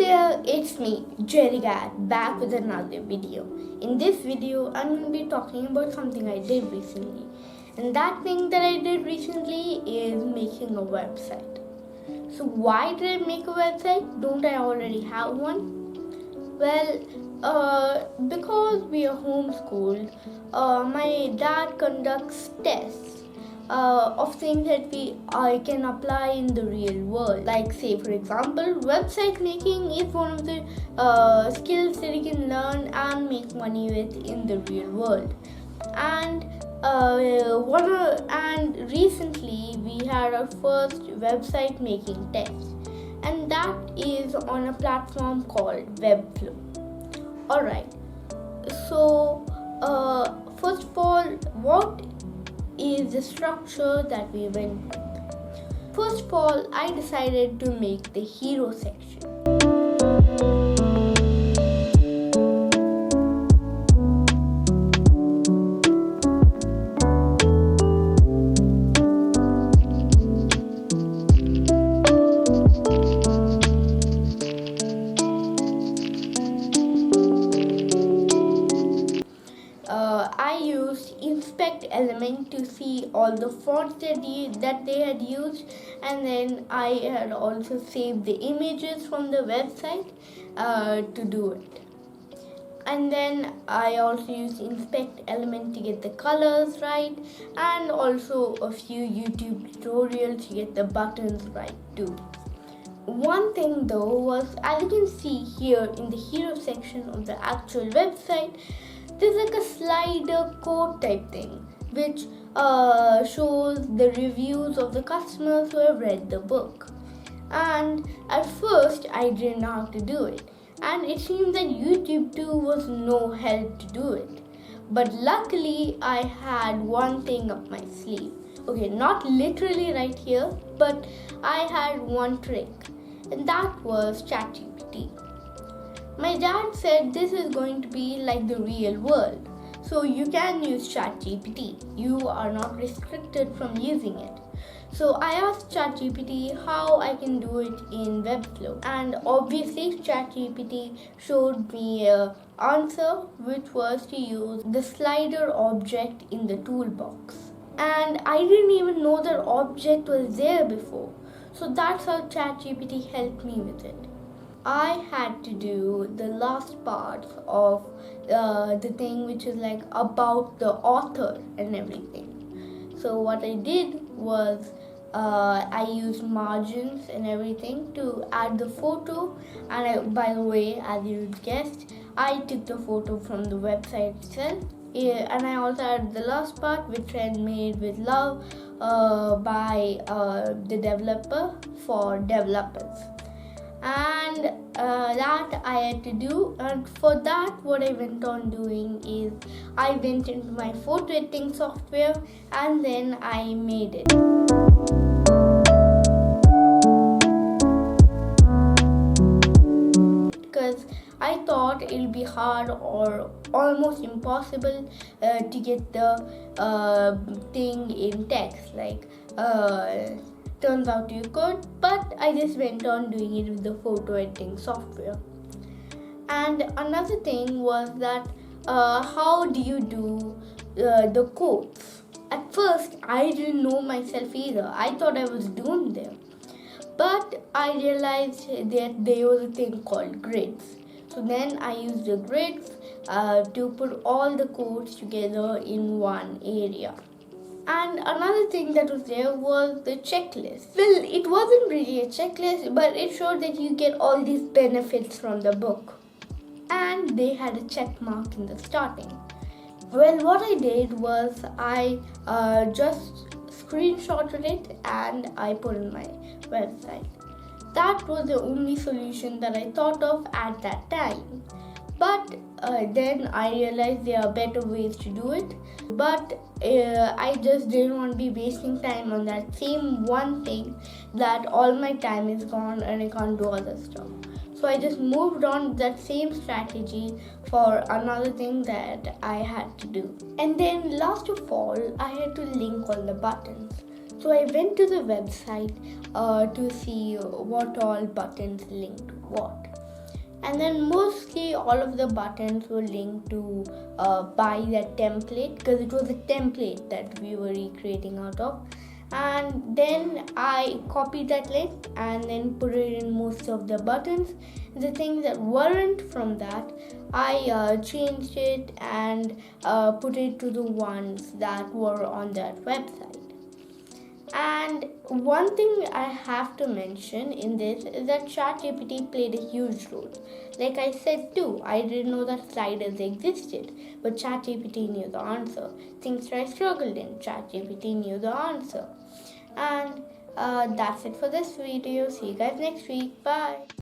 there, it's me, Redragon, back with another video. In this video, I'm going to be talking about something I did recently. And that thing that I did recently is making a website. So why did I make a website? Don't I already have one? Well, because we are homeschooled, my dad conducts tests of things that I can apply in the real world. Like, say for example, website making is one of the skills that you can learn and make money with in the real world. And recently we had our first website making test, and that is on a platform called Webflow. Alright, so first of all, what is the structure that we went with? First of all, I decided to make the hero section. I used inspect element to see all the fonts that they had used, and then I had also saved the images from the website to do it. And then I also used inspect element to get the colors right, and also a few YouTube tutorials to get the buttons right too. One thing though was, as you can see here in the hero section of the actual website, there's like a slider code type thing which shows the reviews of the customers who have read the book. And at first I didn't know how to do it, and it seemed that YouTube too was no help to do it. But luckily I had one thing up my sleeve. Okay, not literally right here, but I had one trick, and that was ChatGPT. My dad said this is going to be like the real world, so you can use ChatGPT. You are not restricted from using it. So I asked ChatGPT how I can do it in Webflow, and obviously ChatGPT showed me an answer, which was to use the slider object in the toolbox. And I didn't even know that object was there before. So that's how ChatGPT helped me with it. I had to do the last part of the thing, which is like about the author and everything. So what I did was I used margins and everything to add the photo. And by the way, as you guessed, I took the photo from the website itself. And I also added the last part, which I made with love by the developer for developers. And that I had to do, and for that what I went on doing is I went into my photo editing software and then I made it. Because I thought it'll be hard or almost impossible to get the thing in text, like turns out you could, but I just went on doing it with the photo editing software. And another thing was that how do you do the quotes? At first I didn't know myself either. I thought I was doomed there, but I realized that there was a thing called grids. So then I used the grids to put all the quotes together in one area. And another thing that was there was the checklist. Well, it wasn't really a checklist, but it showed that you get all these benefits from the book. And they had a check mark in the starting. Well, what I did was I just screenshotted it and I put it on my website. That was the only solution that I thought of at that time. But then I realized there are better ways to do it. But I just didn't want to be wasting time on that same one thing that all my time is gone and I can't do other stuff. So I just moved on with that same strategy for another thing that I had to do. And then last of all, I had to link all the buttons. So I went to the website to see what all buttons linked to what. And then mostly all of the buttons were linked to buy that template, because it was a template that we were recreating out of. And then I copied that link and then put it in most of the buttons. The things that weren't from that, I changed it and put it to the ones that were on that website. And one thing I have to mention in this is that ChatGPT played a huge role. Like I said too, I didn't know that sliders existed, but ChatGPT knew the answer. Things that I struggled in, ChatGPT knew the answer. And that's it for this video. See you guys next week. Bye.